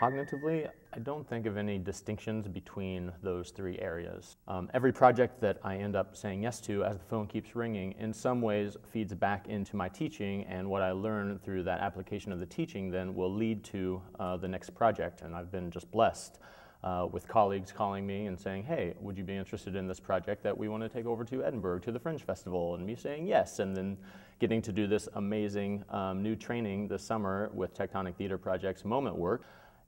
cognitively, I don't think of any distinctions between those three areas. Every project that I end up saying yes to as the phone keeps ringing in some ways feeds back into my teaching, and what I learn through that application of the teaching then will lead to the next project. And I've been just blessed with colleagues calling me and saying, hey, would you be interested in this project that we want to take over to Edinburgh, to the Fringe Festival? And me saying yes, and then getting to do this amazing new training this summer with Tectonic Theater Project's Moment Work.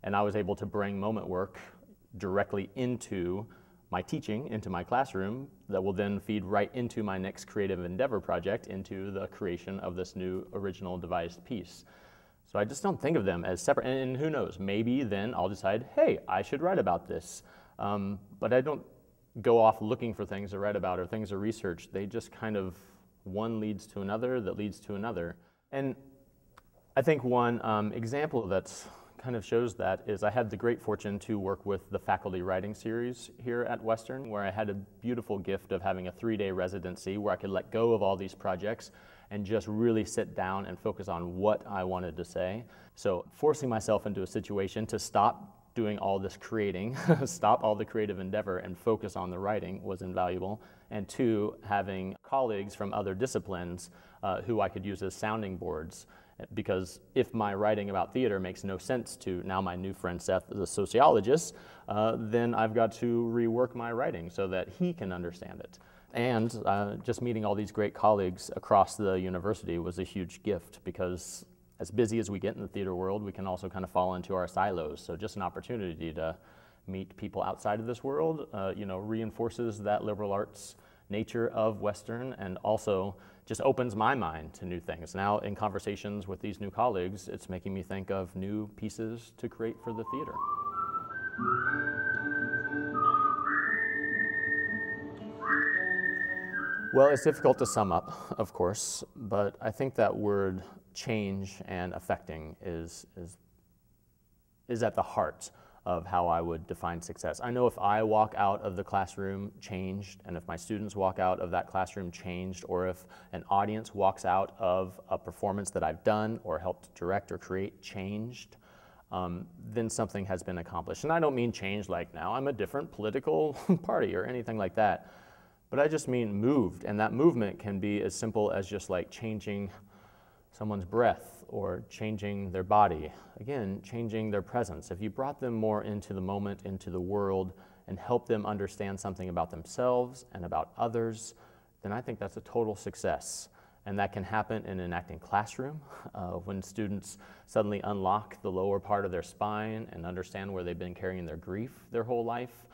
And I was able to bring Moment Work directly into my teaching, into my classroom, that will then feed right into my next creative endeavor project, into the creation of this new original devised piece. So I just don't think of them as separate, and who knows, maybe then I'll decide, hey, I should write about this. But I don't go off looking for things to write about or things to research. They just kind of, one leads to another that leads to another. And I think one example that's kind of shows that is I had the great fortune to work with the faculty writing series here at Western, where I had a beautiful gift of having a 3-day residency where I could let go of all these projects and just really sit down and focus on what I wanted to say. So forcing myself into a situation to stop doing all this creating, stop all the creative endeavor and focus on the writing was invaluable. And two, having colleagues from other disciplines who I could use as sounding boards. Because if my writing about theater makes no sense to now my new friend Seth, the sociologist, then I've got to rework my writing so that he can understand it. And just meeting all these great colleagues across the university was a huge gift, because as busy as we get in the theater world, we can also kind of fall into our silos. So just an opportunity to meet people outside of this world, reinforces that liberal arts nature of Western, and also just opens my mind to new things. Now in conversations with these new colleagues, it's making me think of new pieces to create for the theater. Well, it's difficult to sum up, of course, but I think that word change and affecting is at the heart of how I would define success. I know if I walk out of the classroom changed, and if my students walk out of that classroom changed, or if an audience walks out of a performance that I've done or helped direct or create changed, then something has been accomplished. And I don't mean change like now I'm a different political party or anything like that, but I just mean moved, and that movement can be as simple as just like changing someone's breath or changing their body. Again, changing their presence. If you brought them more into the moment, into the world, and help them understand something about themselves and about others, then I think that's a total success. And that can happen in an acting classroom when students suddenly unlock the lower part of their spine and understand where they've been carrying their grief their whole life.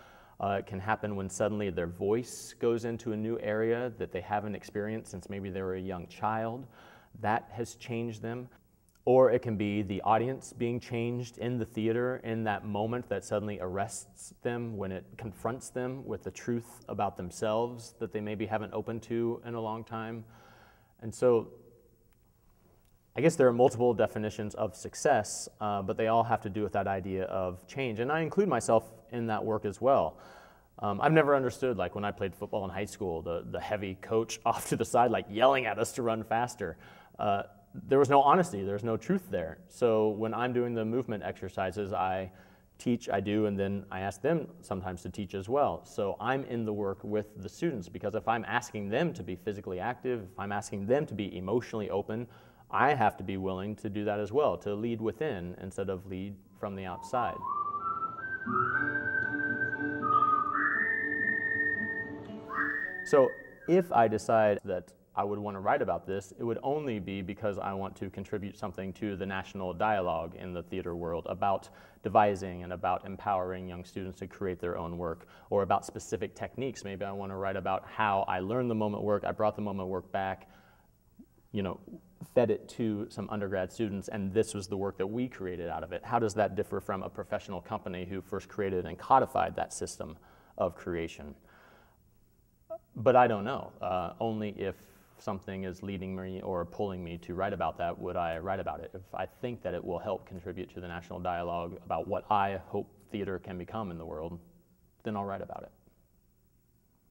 It can happen when suddenly their voice goes into a new area that they haven't experienced since maybe they were a young child. That has changed them. Or it can be the audience being changed in the theater in that moment that suddenly arrests them when it confronts them with the truth about themselves that they maybe haven't opened to in a long time. And so I guess there are multiple definitions of success, but they all have to do with that idea of change. And I include myself in that work as well. I've never understood, like when I played football in high school, the heavy coach off to the side, like yelling at us to run faster. There was no honesty, there's no truth there. So when I'm doing the movement exercises, I teach, I do, and then I ask them sometimes to teach as well. So I'm in the work with the students, because if I'm asking them to be physically active, if I'm asking them to be emotionally open, I have to be willing to do that as well, to lead within instead of lead from the outside. So if I decide that I would want to write about this, it would only be because I want to contribute something to the national dialogue in the theater world about devising and about empowering young students to create their own work, or about specific techniques. Maybe I want to write about how I learned the moment work, I brought the moment work back, fed it to some undergrad students, and this was the work that we created out of it. How does that differ from a professional company who first created and codified that system of creation? But I don't know. Only if something is leading me or pulling me to write about that would I write about it. If I think that it will help contribute to the national dialogue about what I hope theater can become in the world, then I'll write about it.